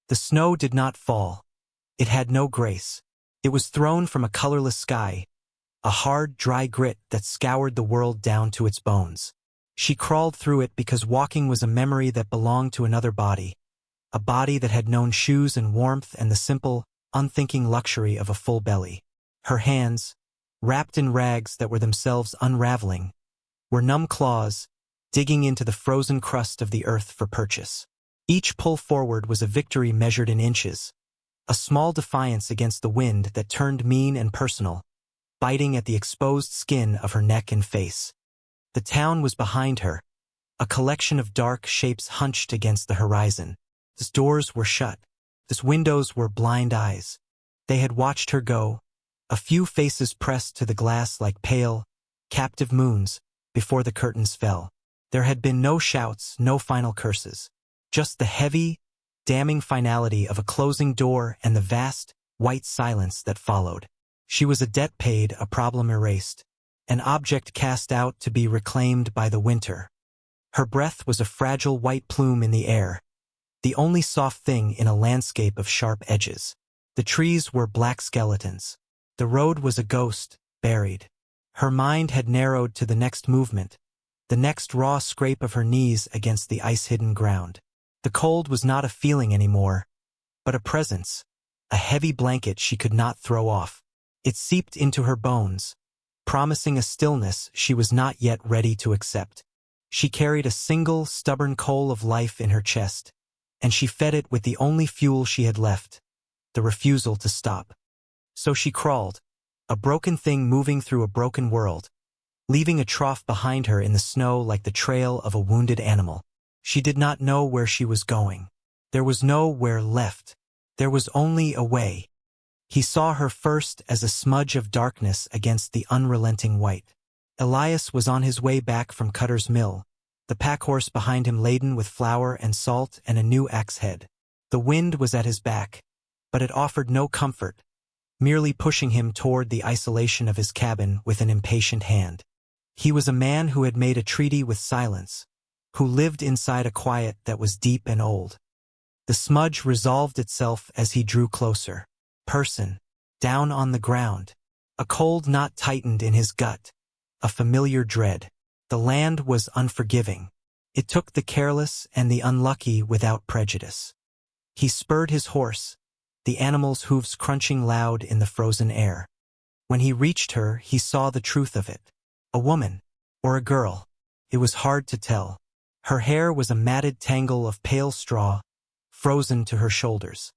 The snow did not fall. It had no grace. It was thrown from a colorless sky, a hard, dry grit that scoured the world down to its bones. She crawled through it because walking was a memory that belonged to another body, a body that had known shoes and warmth and the simple, unthinking luxury of a full belly. Her hands, wrapped in rags that were themselves unraveling, were numb claws, digging into the frozen crust of the earth for purchase. Each pull forward was a victory measured in inches, a small defiance against the wind that turned mean and personal, biting at the exposed skin of her neck and face. The town was behind her, a collection of dark shapes hunched against the horizon. Its doors were shut. Its windows were blind eyes. They had watched her go, a few faces pressed to the glass like pale, captive moons, before the curtains fell. There had been no shouts, no final curses. Just the heavy, damning finality of a closing door and the vast, white silence that followed. She was a debt paid, a problem erased, an object cast out to be reclaimed by the winter. Her breath was a fragile white plume in the air, the only soft thing in a landscape of sharp edges. The trees were black skeletons. The road was a ghost, buried. Her mind had narrowed to the next movement, the next raw scrape of her knees against the ice-hidden ground. The cold was not a feeling anymore, but a presence, a heavy blanket she could not throw off. It seeped into her bones, promising a stillness she was not yet ready to accept. She carried a single, stubborn coal of life in her chest, and she fed it with the only fuel she had left, the refusal to stop. So she crawled, a broken thing moving through a broken world, leaving a trough behind her in the snow like the trail of a wounded animal. She did not know where she was going. There was no where left. There was only a way. He saw her first as a smudge of darkness against the unrelenting white. Elias was on his way back from Cutter's Mill, the pack-horse behind him laden with flour and salt and a new axe head. The wind was at his back, but it offered no comfort, merely pushing him toward the isolation of his cabin with an impatient hand. He was a man who had made a treaty with silence, who lived inside a quiet that was deep and old. The smudge resolved itself as he drew closer. Person, down on the ground. A cold knot tightened in his gut, a familiar dread. The land was unforgiving. It took the careless and the unlucky without prejudice. He spurred his horse, the animal's hooves crunching loud in the frozen air. When he reached her, he saw the truth of it. A woman, or a girl. It was hard to tell. Her hair was a matted tangle of pale straw, frozen to her shoulders.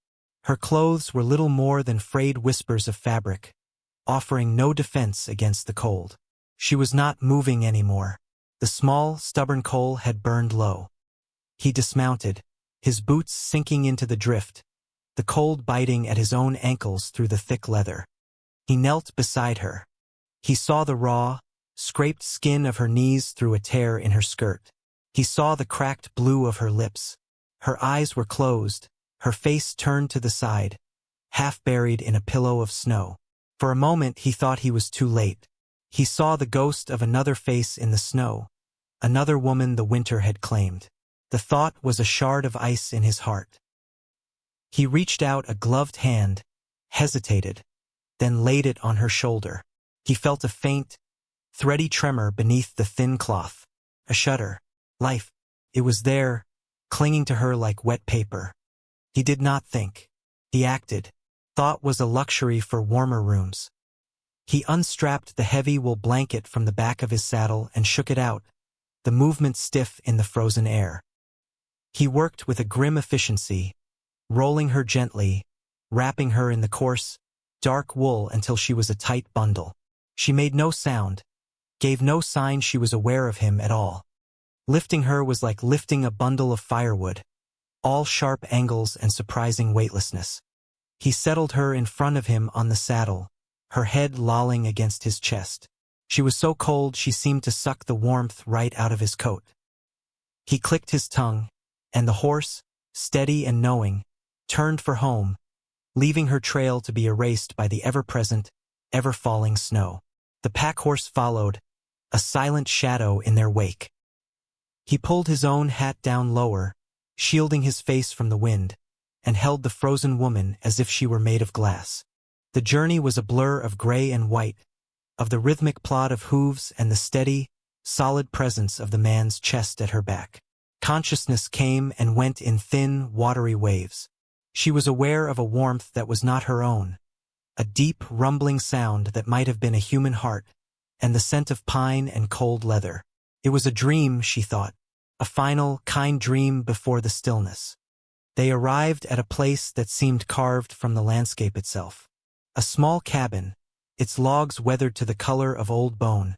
Her clothes were little more than frayed whispers of fabric, offering no defense against the cold. She was not moving anymore. The small, stubborn coal had burned low. He dismounted, his boots sinking into the drift, the cold biting at his own ankles through the thick leather. He knelt beside her. He saw the raw, scraped skin of her knees through a tear in her skirt. He saw the cracked blue of her lips. Her eyes were closed, her face turned to the side, half buried in a pillow of snow. For a moment he thought he was too late. He saw the ghost of another face in the snow, another woman the winter had claimed. The thought was a shard of ice in his heart. He reached out a gloved hand, hesitated, then laid it on her shoulder. He felt a faint, thready tremor beneath the thin cloth. A shudder. Life. It was there, clinging to her like wet paper. He did not think. He acted. Thought was a luxury for warmer rooms. He unstrapped the heavy wool blanket from the back of his saddle and shook it out, the movement stiff in the frozen air. He worked with a grim efficiency, rolling her gently, wrapping her in the coarse, dark wool until she was a tight bundle. She made no sound, gave no sign she was aware of him at all. Lifting her was like lifting a bundle of firewood, all sharp angles and surprising weightlessness. He settled her in front of him on the saddle, her head lolling against his chest. She was so cold she seemed to suck the warmth right out of his coat. He clicked his tongue, and the horse, steady and knowing, turned for home, leaving her trail to be erased by the ever-present, ever-falling snow. The pack-horse followed, a silent shadow in their wake. He pulled his own hat down lower, shielding his face from the wind, and held the frozen woman as if she were made of glass. The journey was a blur of gray and white, of the rhythmic plod of hooves and the steady, solid presence of the man's chest at her back. Consciousness came and went in thin, watery waves. She was aware of a warmth that was not her own, a deep, rumbling sound that might have been a human heart, and the scent of pine and cold leather. It was a dream, she thought, a final, kind dream before the stillness. They arrived at a place that seemed carved from the landscape itself. A small cabin, its logs weathered to the color of old bone,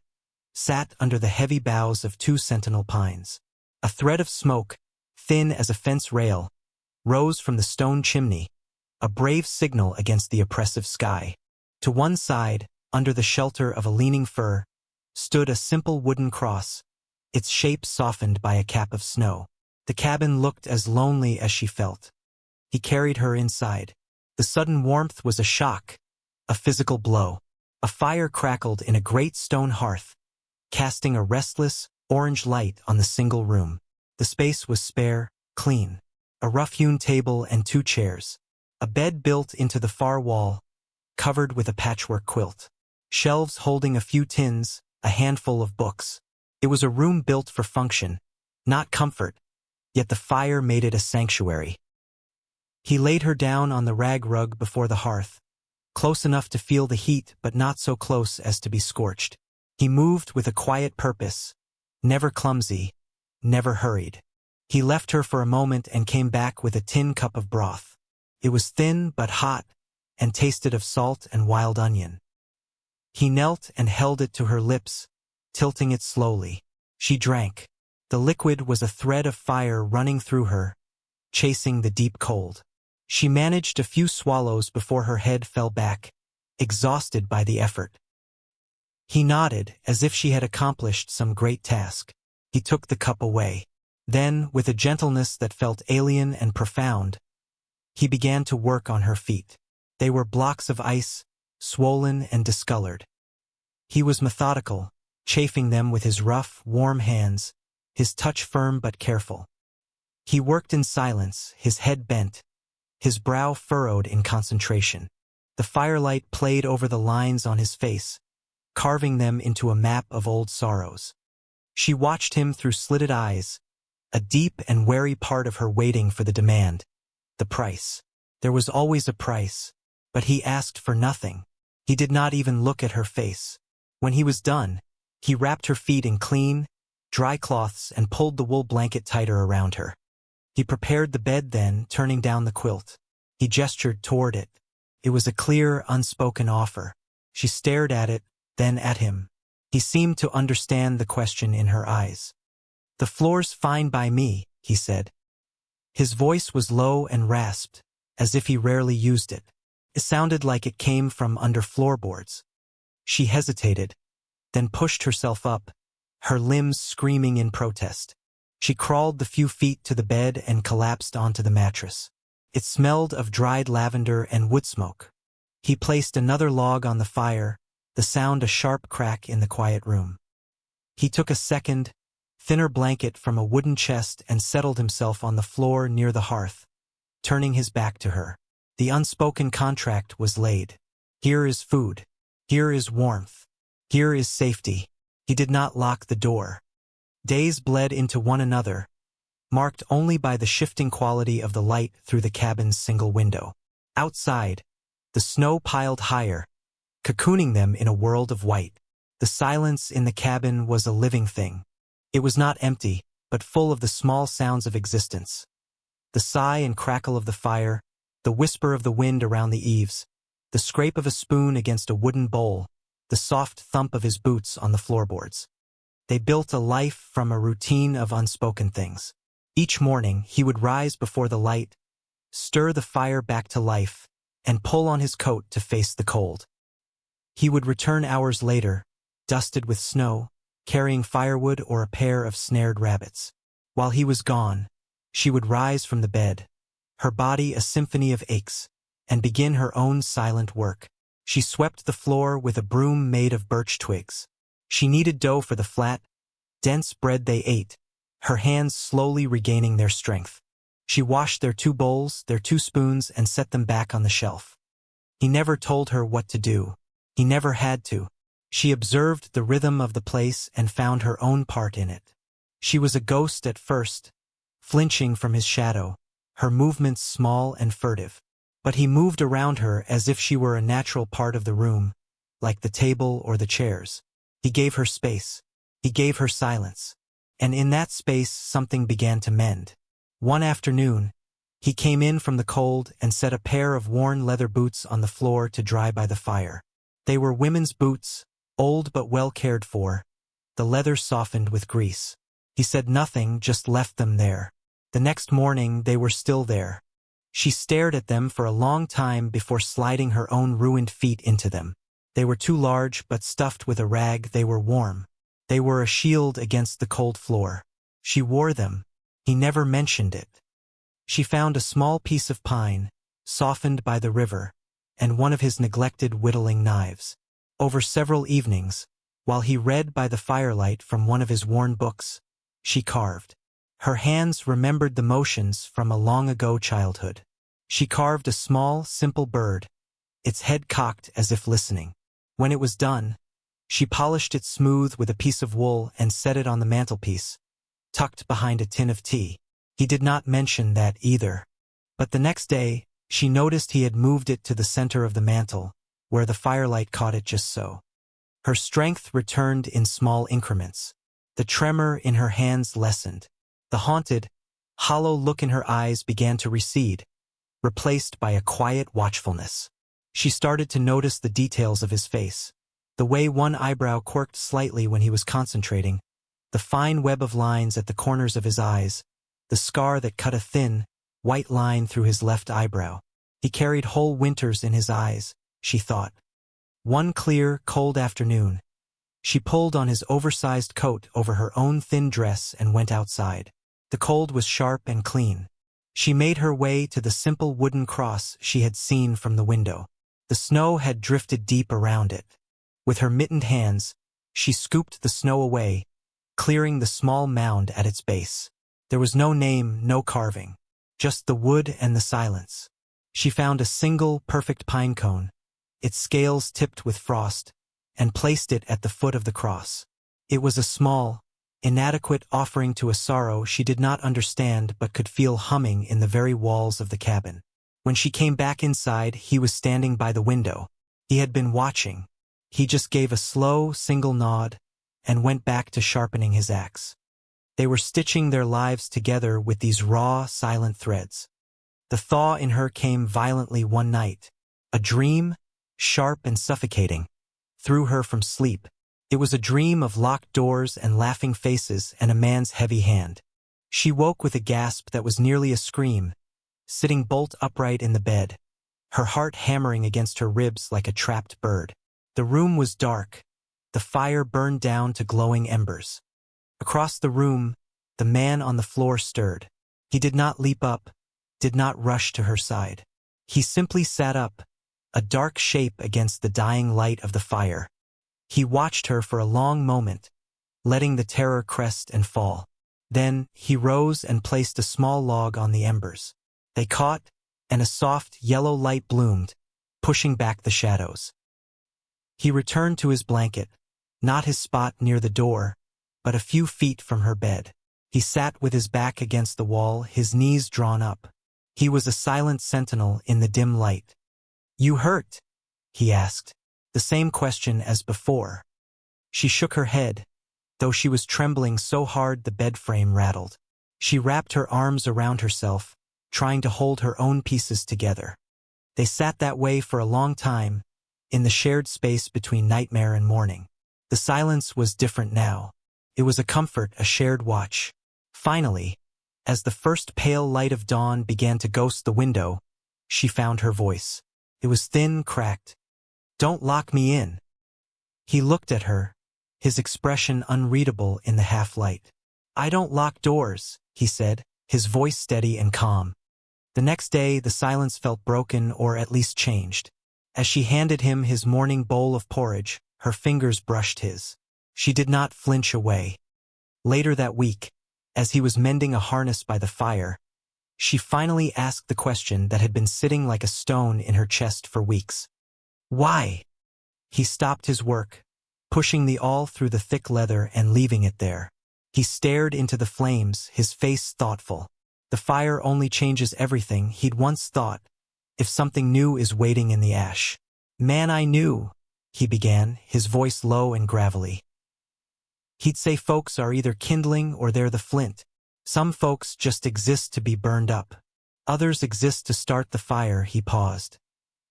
sat under the heavy boughs of 2 sentinel pines. A thread of smoke, thin as a fence rail, rose from the stone chimney, a brave signal against the oppressive sky. To one side, under the shelter of a leaning fir, stood a simple wooden cross, its shape softened by a cap of snow. The cabin looked as lonely as she felt. He carried her inside. The sudden warmth was a shock, a physical blow. A fire crackled in a great stone hearth, casting a restless, orange light on the single room. The space was spare, clean. A rough-hewn table and 2 chairs. A bed built into the far wall, covered with a patchwork quilt. Shelves holding a few tins, a handful of books. It was a room built for function, not comfort, yet the fire made it a sanctuary. He laid her down on the rag rug before the hearth, close enough to feel the heat but not so close as to be scorched. He moved with a quiet purpose, never clumsy, never hurried. He left her for a moment and came back with a tin cup of broth. It was thin but hot, and tasted of salt and wild onion. He knelt and held it to her lips, tilting it slowly. She drank. The liquid was a thread of fire running through her, chasing the deep cold. She managed a few swallows before her head fell back, exhausted by the effort. He nodded, as if she had accomplished some great task. He took the cup away. Then, with a gentleness that felt alien and profound, he began to work on her feet. They were blocks of ice, swollen and discolored. He was methodical, chafing them with his rough, warm hands, his touch firm but careful. He worked in silence, his head bent, his brow furrowed in concentration. The firelight played over the lines on his face, carving them into a map of old sorrows. She watched him through slitted eyes, a deep and wary part of her waiting for the demand, the price. There was always a price, but he asked for nothing. He did not even look at her face. When he was done, he wrapped her feet in clean, dry cloths and pulled the wool blanket tighter around her. He prepared the bed then, turning down the quilt. He gestured toward it. It was a clear, unspoken offer. She stared at it, then at him. He seemed to understand the question in her eyes. "The floor's fine by me," he said. His voice was low and rasped, as if he rarely used it. It sounded like it came from under floorboards. She hesitated, then pushed herself up, her limbs screaming in protest. She crawled the few feet to the bed and collapsed onto the mattress. It smelled of dried lavender and wood smoke. He placed another log on the fire, the sound a sharp crack in the quiet room. He took a second, thinner blanket from a wooden chest and settled himself on the floor near the hearth, turning his back to her. The unspoken contract was laid. Here is food. Here is warmth. Here is safety. He did not lock the door. Days bled into one another, marked only by the shifting quality of the light through the cabin's single window. Outside, the snow piled higher, cocooning them in a world of white. The silence in the cabin was a living thing. It was not empty, but full of the small sounds of existence. The sigh and crackle of the fire, the whisper of the wind around the eaves, the scrape of a spoon against a wooden bowl, the soft thump of his boots on the floorboards. They built a life from a routine of unspoken things. Each morning, he would rise before the light, stir the fire back to life, and pull on his coat to face the cold. He would return hours later, dusted with snow, carrying firewood or a pair of snared rabbits. While he was gone, she would rise from the bed, her body a symphony of aches, and begin her own silent work. She swept the floor with a broom made of birch twigs. She kneaded dough for the flat, dense bread they ate, her hands slowly regaining their strength. She washed their 2 bowls, their 2 spoons, and set them back on the shelf. He never told her what to do. He never had to. She observed the rhythm of the place and found her own part in it. She was a ghost at first, flinching from his shadow, her movements small and furtive. But he moved around her as if she were a natural part of the room, like the table or the chairs. He gave her space. He gave her silence. And in that space something began to mend. One afternoon, he came in from the cold and set a pair of worn leather boots on the floor to dry by the fire. They were women's boots, old but well cared for, the leather softened with grease. He said nothing, just left them there. The next morning they were still there. She stared at them for a long time before sliding her own ruined feet into them. They were too large, but stuffed with a rag they were warm. They were a shield against the cold floor. She wore them. He never mentioned it. She found a small piece of pine, softened by the river, and one of his neglected whittling knives. Over several evenings, while he read by the firelight from one of his worn books, she carved. Her hands remembered the motions from a long-ago childhood. She carved a small, simple bird, its head cocked as if listening. When it was done, she polished it smooth with a piece of wool and set it on the mantelpiece, tucked behind a tin of tea. He did not mention that either. But the next day, she noticed he had moved it to the center of the mantel, where the firelight caught it just so. Her strength returned in small increments. The tremor in her hands lessened. The haunted, hollow look in her eyes began to recede, replaced by a quiet watchfulness. She started to notice the details of his face, the way one eyebrow quirked slightly when he was concentrating, the fine web of lines at the corners of his eyes, the scar that cut a thin, white line through his left eyebrow. He carried whole winters in his eyes, she thought. One clear, cold afternoon, she pulled on his oversized coat over her own thin dress and went outside. The cold was sharp and clean. She made her way to the simple wooden cross she had seen from the window. The snow had drifted deep around it. With her mittened hands, she scooped the snow away, clearing the small mound at its base. There was no name, no carving, just the wood and the silence. She found a single, perfect pine cone, its scales tipped with frost, and placed it at the foot of the cross. It was a small, inadequate offering to a sorrow she did not understand but could feel humming in the very walls of the cabin. When she came back inside, he was standing by the window. He had been watching. He just gave a slow, single nod and went back to sharpening his axe. They were stitching their lives together with these raw, silent threads. The thaw in her came violently one night. A dream, sharp and suffocating, threw her from sleep. It was a dream of locked doors and laughing faces and a man's heavy hand. She woke with a gasp that was nearly a scream, sitting bolt upright in the bed, her heart hammering against her ribs like a trapped bird. The room was dark. The fire burned down to glowing embers. Across the room, the man on the floor stirred. He did not leap up, did not rush to her side. He simply sat up, a dark shape against the dying light of the fire. He watched her for a long moment, letting the terror crest and fall. Then he rose and placed a small log on the embers. They caught, and a soft yellow light bloomed, pushing back the shadows. He returned to his blanket, not his spot near the door, but a few feet from her bed. He sat with his back against the wall, his knees drawn up. He was a silent sentinel in the dim light. "You hurt?" he asked, the same question as before. She shook her head, though she was trembling so hard the bed frame rattled. She wrapped her arms around herself, trying to hold her own pieces together. They sat that way for a long time, in the shared space between nightmare and morning. The silence was different now. It was a comfort, a shared watch. Finally, as the first pale light of dawn began to ghost the window, she found her voice. It was thin, cracked. "Don't lock me in." He looked at her, his expression unreadable in the half-light. "I don't lock doors," he said, his voice steady and calm. The next day, the silence felt broken or at least changed. As she handed him his morning bowl of porridge, her fingers brushed his. She did not flinch away. Later that week, as he was mending a harness by the fire, She finally asked the question that had been sitting like a stone in her chest for weeks. Why? He stopped his work, pushing the awl through the thick leather and leaving it there. He stared into the flames, his face thoughtful. The fire only changes everything, he'd once thought, if something new is waiting in the ash. Man, I knew, he began, his voice low and gravelly. He'd say folks are either kindling or they're the flint. Some folks just exist to be burned up. Others exist to start the fire. He paused,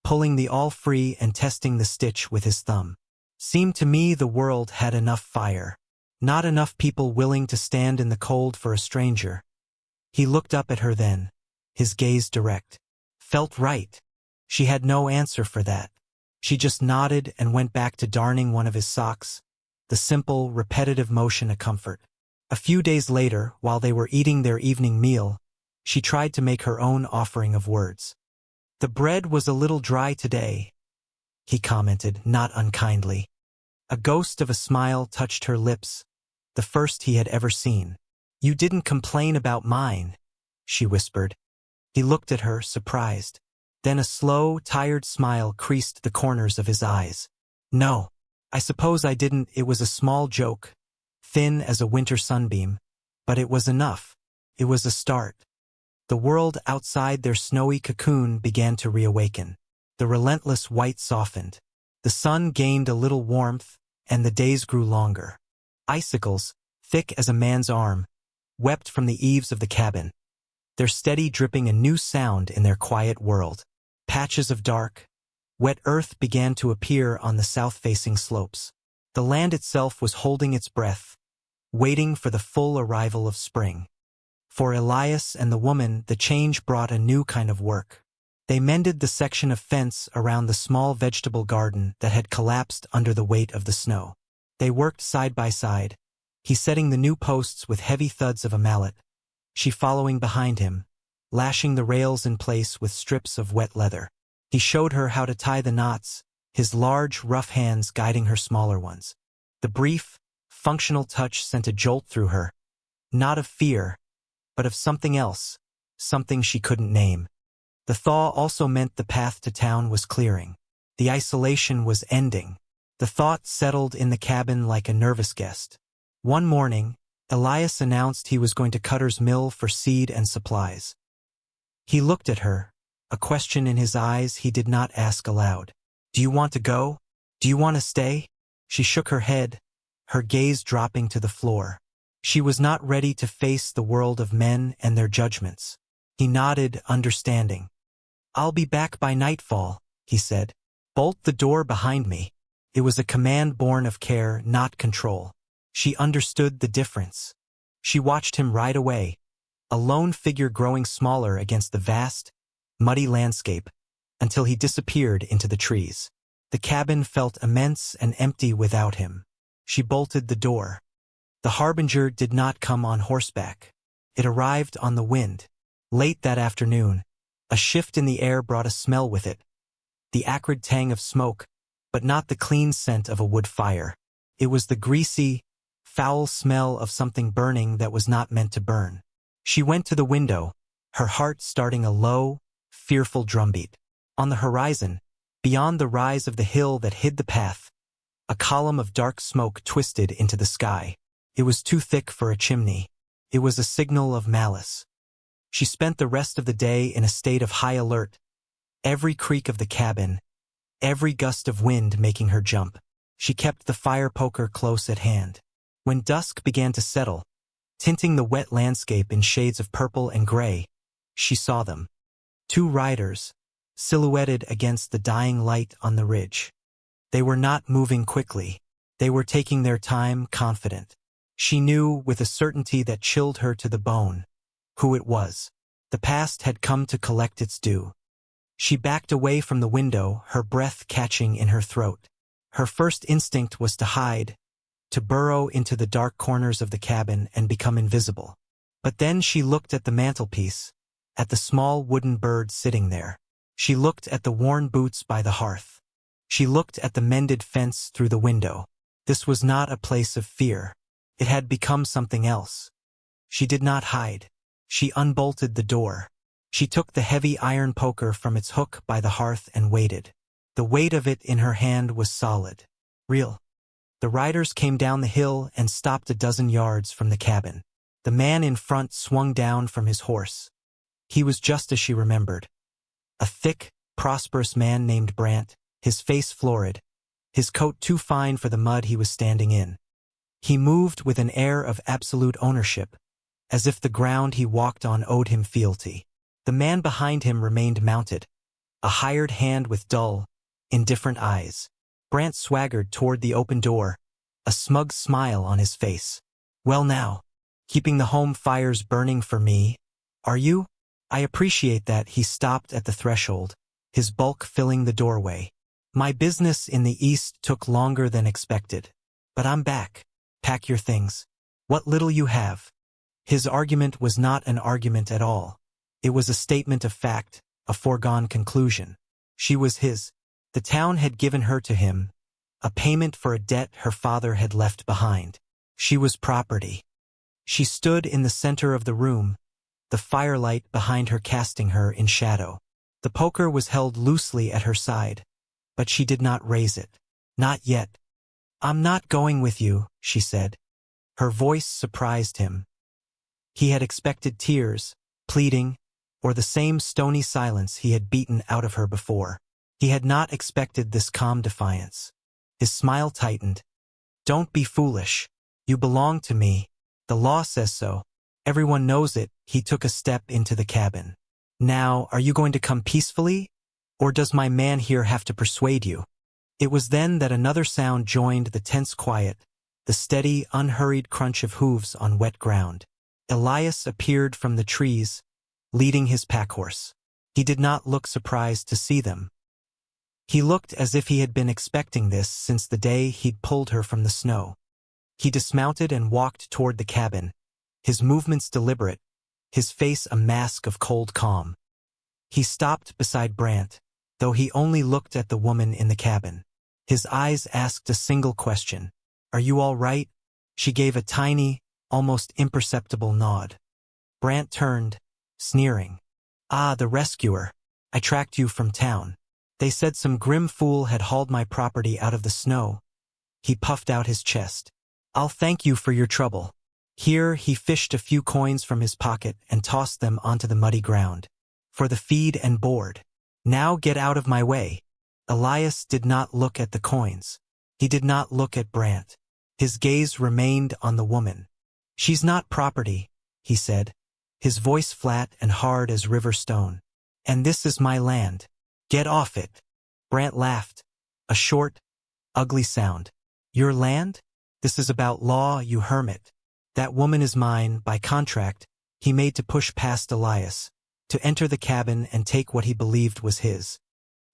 pulling the awl free and testing the stitch with his thumb. Seemed to me the world had enough fire. Not enough people willing to stand in the cold for a stranger. He looked up at her then, his gaze direct. Felt right. She had no answer for that. She just nodded and went back to darning one of his socks, the simple, repetitive motion a comfort. A few days later, while they were eating their evening meal, she tried to make her own offering of words. The bread was a little dry today, he commented, not unkindly. A ghost of a smile touched her lips, the first he had ever seen. You didn't complain about mine, she whispered. He looked at her, surprised. Then a slow, tired smile creased the corners of his eyes. No, I suppose I didn't. It was a small joke, thin as a winter sunbeam, but it was enough. It was a start. The world outside their snowy cocoon began to reawaken. The relentless white softened. The sun gained a little warmth, and the days grew longer. Icicles, thick as a man's arm, wept from the eaves of the cabin, their steady dripping a new sound in their quiet world. Patches of dark, wet earth began to appear on the south-facing slopes. The land itself was holding its breath, waiting for the full arrival of spring. For Elias and the woman, the change brought a new kind of work. They mended the section of fence around the small vegetable garden that had collapsed under the weight of the snow. They worked side by side, he setting the new posts with heavy thuds of a mallet, she following behind him, lashing the rails in place with strips of wet leather. He showed her how to tie the knots, his large, rough hands guiding her smaller ones. The brief, functional touch sent a jolt through her, not of fear, but of something else, something she couldn't name. The thaw also meant the path to town was clearing. The isolation was ending. The thought settled in the cabin like a nervous guest. One morning, Elias announced he was going to Cutter's Mill for seed and supplies. He looked at her, a question in his eyes he did not ask aloud. Do you want to go? Do you want to stay? She shook her head, her gaze dropping to the floor. She was not ready to face the world of men and their judgments. He nodded, understanding. I'll be back by nightfall, he said. Bolt the door behind me. It was a command born of care, not control. She understood the difference. She watched him ride away, a lone figure growing smaller against the vast, muddy landscape, until he disappeared into the trees. The cabin felt immense and empty without him. She bolted the door. The harbinger did not come on horseback. It arrived on the wind. Late that afternoon, a shift in the air brought a smell with it. The acrid tang of smoke, but not the clean scent of a wood fire. It was the greasy, foul smell of something burning that was not meant to burn. She went to the window, her heart starting a low, fearful drumbeat. On the horizon, beyond the rise of the hill that hid the path, a column of dark smoke twisted into the sky. It was too thick for a chimney. It was a signal of malice. She spent the rest of the day in a state of high alert, every creak of the cabin, every gust of wind making her jump. She kept the fire poker close at hand. When dusk began to settle, tinting the wet landscape in shades of purple and gray, she saw them. Two riders, silhouetted against the dying light on the ridge. They were not moving quickly. They were taking their time, confident. She knew, with a certainty that chilled her to the bone, who it was. The past had come to collect its due. She backed away from the window, her breath catching in her throat. Her first instinct was to hide, to burrow into the dark corners of the cabin and become invisible. But then she looked at the mantelpiece, at the small wooden bird sitting there. She looked at the worn boots by the hearth. She looked at the mended fence through the window. This was not a place of fear. It had become something else. She did not hide. She unbolted the door. She took the heavy iron poker from its hook by the hearth and waited. The weight of it in her hand was solid. Real. The riders came down the hill and stopped a dozen yards from the cabin. The man in front swung down from his horse. He was just as she remembered. A thick, prosperous man named Brant, his face florid, his coat too fine for the mud he was standing in. He moved with an air of absolute ownership, as if the ground he walked on owed him fealty. The man behind him remained mounted, a hired hand with dull, indifferent eyes. Brant swaggered toward the open door, a smug smile on his face. "Well now, keeping the home fires burning for me, are you?" "I appreciate that." He stopped at the threshold, his bulk filling the doorway. "My business in the East took longer than expected. But I'm back. Pack your things. What little you have." His argument was not an argument at all. It was a statement of fact, a foregone conclusion. She was his. The town had given her to him, a payment for a debt her father had left behind. She was property. She stood in the center of the room, the firelight behind her casting her in shadow. The poker was held loosely at her side, but she did not raise it. "Not yet." "I'm not going with you," she said. Her voice surprised him. He had expected tears, pleading, or the same stony silence he had beaten out of her before. He had not expected this calm defiance. His smile tightened. "Don't be foolish. You belong to me. The law says so. Everyone knows it." He took a step into the cabin. "Now, are you going to come peacefully? Or does my man here have to persuade you?" It was then that another sound joined the tense quiet, the steady, unhurried crunch of hooves on wet ground. Elias appeared from the trees, leading his packhorse. He did not look surprised to see them. He looked as if he had been expecting this since the day he'd pulled her from the snow. He dismounted and walked toward the cabin, his movements deliberate, his face a mask of cold calm. He stopped beside Brant, though he only looked at the woman in the cabin. His eyes asked a single question. "Are you all right?" She gave a tiny, almost imperceptible nod. Brant turned, sneering. "Ah, the rescuer. I tracked you from town. They said some grim fool had hauled my property out of the snow." He puffed out his chest. "I'll thank you for your trouble." Here he fished a few coins from his pocket and tossed them onto the muddy ground. "For the feed and board. Now get out of my way." Elias did not look at the coins. He did not look at Brant. His gaze remained on the woman. "She's not property," he said, his voice flat and hard as river stone. "And this is my land. Get off it." Brant laughed, a short, ugly sound. "Your land? This is about law, you hermit. That woman is mine, by contract." He made to push past Elias, to enter the cabin and take what he believed was his.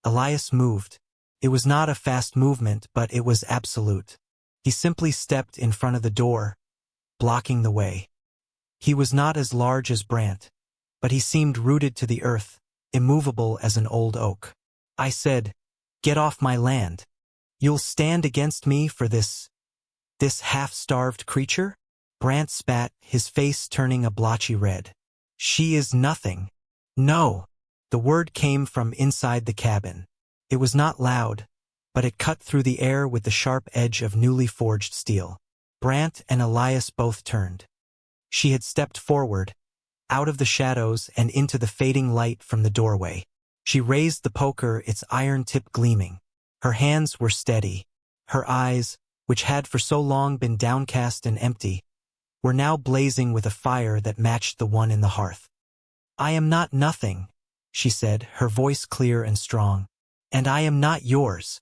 Elias moved. It was not a fast movement, but it was absolute. He simply stepped in front of the door, blocking the way. He was not as large as Brant, but he seemed rooted to the earth, immovable as an old oak. "I said, get off my land. You'll stand against me for this half-starved creature?" Brant spat, his face turning a blotchy red. "She is nothing." "No." The word came from inside the cabin. It was not loud, but it cut through the air with the sharp edge of newly forged steel. Brant and Elias both turned. She had stepped forward, out of the shadows and into the fading light from the doorway. She raised the poker, its iron tip gleaming. Her hands were steady. Her eyes, which had for so long been downcast and empty, were now blazing with a fire that matched the one in the hearth. "I am not nothing," she said, her voice clear and strong. "And I am not yours."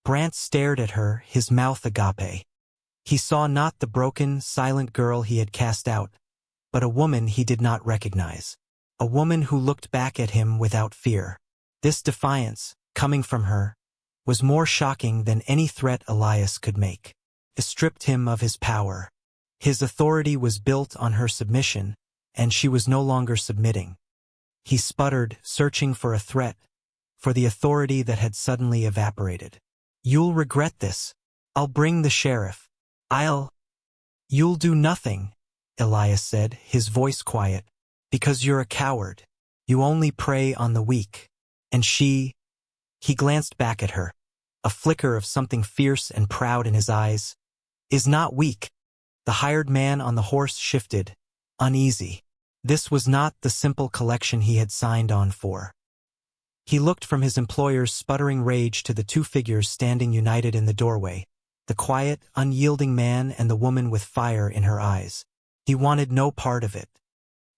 Brant stared at her, his mouth agape. He saw not the broken, silent girl he had cast out, but a woman he did not recognize. A woman who looked back at him without fear. This defiance, coming from her, was more shocking than any threat Elias could make. It stripped him of his power. His authority was built on her submission, and she was no longer submitting. He sputtered, searching for a threat, for the authority that had suddenly evaporated. "You'll regret this. I'll bring the sheriff. You'll do nothing," Elias said, his voice quiet, "because you're a coward. You only prey on the weak. And he glanced back at her, a flicker of something fierce and proud in his eyes. Is not weak. The hired man on the horse shifted, uneasy. This was not the simple collection he had signed on for. He looked from his employer's sputtering rage to the two figures standing united in the doorway, the quiet, unyielding man and the woman with fire in her eyes. He wanted no part of it.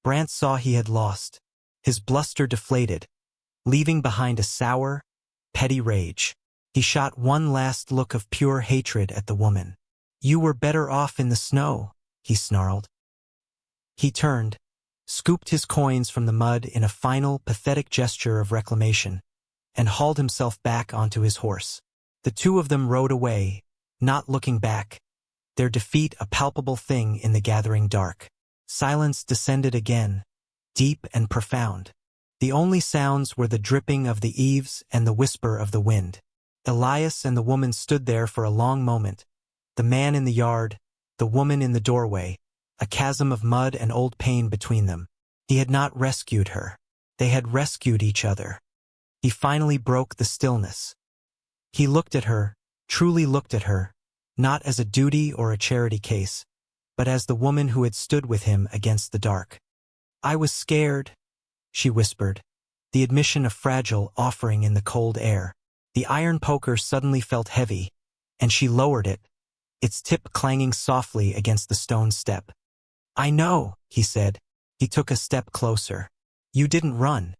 Brant saw he had lost. His bluster deflated, leaving behind a sour, petty rage. He shot one last look of pure hatred at the woman. You were better off in the snow, he snarled. He turned, scooped his coins from the mud in a final, pathetic gesture of reclamation, and hauled himself back onto his horse. The two of them rode away, not looking back, their defeat a palpable thing in the gathering dark. Silence descended again, deep and profound. The only sounds were the dripping of the eaves and the whisper of the wind. Elias and the woman stood there for a long moment, the man in the yard, the woman in the doorway, a chasm of mud and old pain between them. He had not rescued her. They had rescued each other. He finally broke the stillness. He looked at her, truly looked at her, not as a duty or a charity case, but as the woman who had stood with him against the dark. I was scared, she whispered, the admission of fragile offering in the cold air. The iron poker suddenly felt heavy, and she lowered it, its tip clanging softly against the stone step. I know, he said. He took a step closer. You didn't run.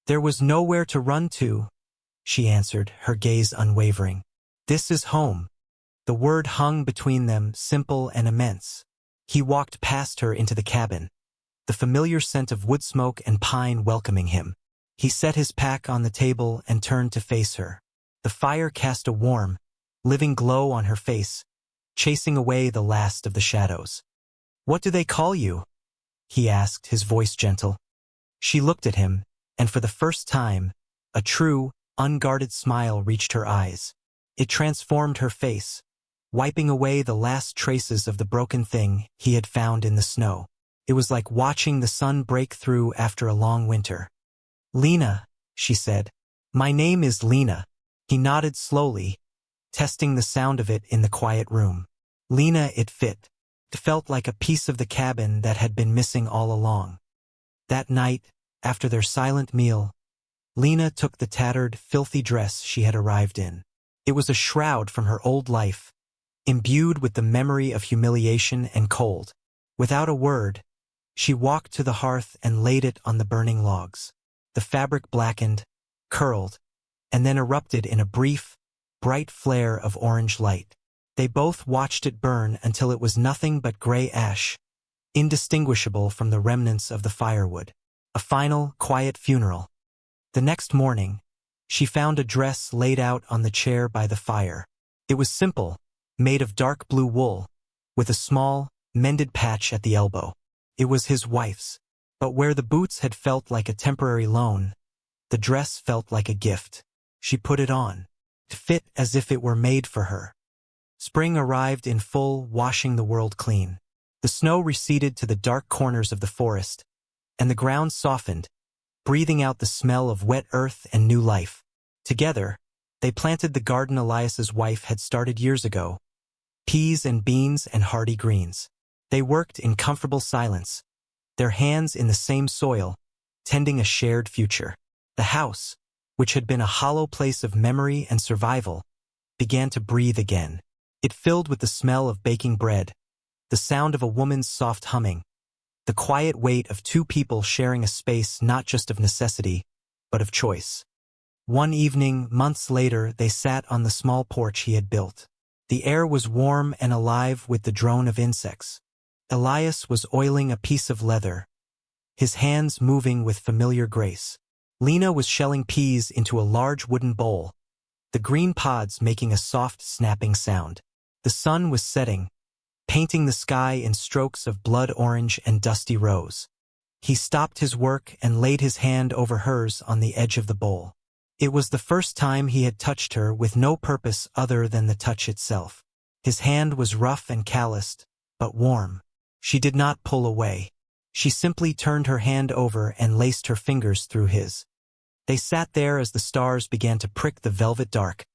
There was nowhere to run to, she answered, her gaze unwavering. This is home. The word hung between them, simple and immense. He walked past her into the cabin, the familiar scent of wood smoke and pine welcoming him. He set his pack on the table and turned to face her. The fire cast a warm, living glow on her face, chasing away the last of the shadows. What do they call you? He asked, his voice gentle. She looked at him, and for the first time, a true, unguarded smile reached her eyes. It transformed her face, wiping away the last traces of the broken thing he had found in the snow. It was like watching the sun break through after a long winter. Lena, she said. My name is Lena. He nodded slowly, testing the sound of it in the quiet room. Lena, it fit. It felt like a piece of the cabin that had been missing all along. That night, after their silent meal, Lena took the tattered, filthy dress she had arrived in. It was a shroud from her old life, imbued with the memory of humiliation and cold. Without a word, she walked to the hearth and laid it on the burning logs. The fabric blackened, curled, and then erupted in a brief, bright flare of orange light. They both watched it burn until it was nothing but gray ash, indistinguishable from the remnants of the firewood. A final, quiet funeral. The next morning, she found a dress laid out on the chair by the fire. It was simple, made of dark blue wool, with a small, mended patch at the elbow. It was his wife's, but where the boots had felt like a temporary loan, the dress felt like a gift. She put it on, to fit as if it were made for her. Spring arrived in full, washing the world clean. The snow receded to the dark corners of the forest, and the ground softened, breathing out the smell of wet earth and new life. Together, they planted the garden Elias's wife had started years ago, peas and beans and hardy greens. They worked in comfortable silence, their hands in the same soil, tending a shared future. The house, which had been a hollow place of memory and survival, began to breathe again. It filled with the smell of baking bread, the sound of a woman's soft humming, the quiet weight of two people sharing a space not just of necessity, but of choice. One evening, months later, they sat on the small porch he had built. The air was warm and alive with the drone of insects. Elias was oiling a piece of leather, his hands moving with familiar grace. Lena was shelling peas into a large wooden bowl, the green pods making a soft snapping sound. The sun was setting, painting the sky in strokes of blood orange and dusty rose. He stopped his work and laid his hand over hers on the edge of the bowl. It was the first time he had touched her with no purpose other than the touch itself. His hand was rough and calloused, but warm. She did not pull away. She simply turned her hand over and laced her fingers through his. They sat there as the stars began to prick the velvet dark,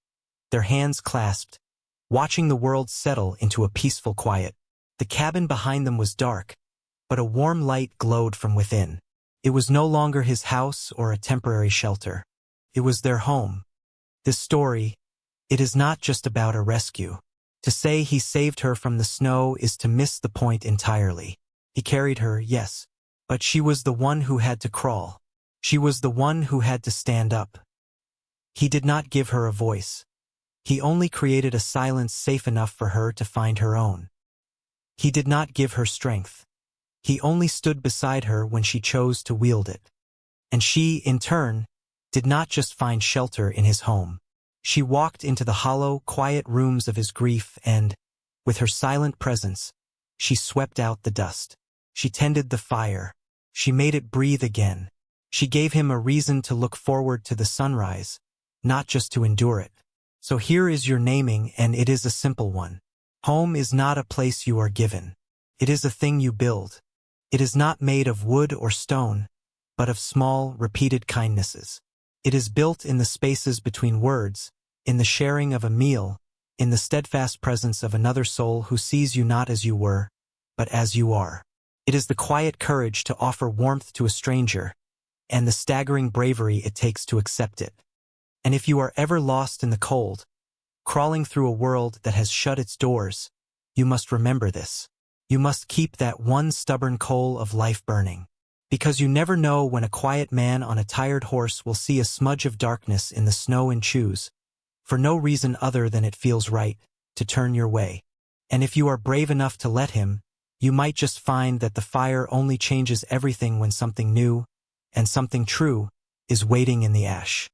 their hands clasped, watching the world settle into a peaceful quiet. The cabin behind them was dark, but a warm light glowed from within. It was no longer his house or a temporary shelter. It was their home. This story, it is not just about a rescue. To say he saved her from the snow is to miss the point entirely. He carried her, yes, but she was the one who had to crawl. She was the one who had to stand up. He did not give her a voice. He only created a silence safe enough for her to find her own. He did not give her strength. He only stood beside her when she chose to wield it. And she, in turn, did not just find shelter in his home. She walked into the hollow, quiet rooms of his grief and, with her silent presence, she swept out the dust. She tended the fire. She made it breathe again. She gave him a reason to look forward to the sunrise, not just to endure it. So here is your naming, and it is a simple one. Home is not a place you are given. It is a thing you build. It is not made of wood or stone, but of small, repeated kindnesses. It is built in the spaces between words, in the sharing of a meal, in the steadfast presence of another soul who sees you not as you were, but as you are. It is the quiet courage to offer warmth to a stranger, and the staggering bravery it takes to accept it. And if you are ever lost in the cold, crawling through a world that has shut its doors, you must remember this. You must keep that one stubborn coal of life burning. Because you never know when a quiet man on a tired horse will see a smudge of darkness in the snow and choose, for no reason other than it feels right, to turn your way. And if you are brave enough to let him, you might just find that the fire only changes everything when something new, and something true, is waiting in the ash.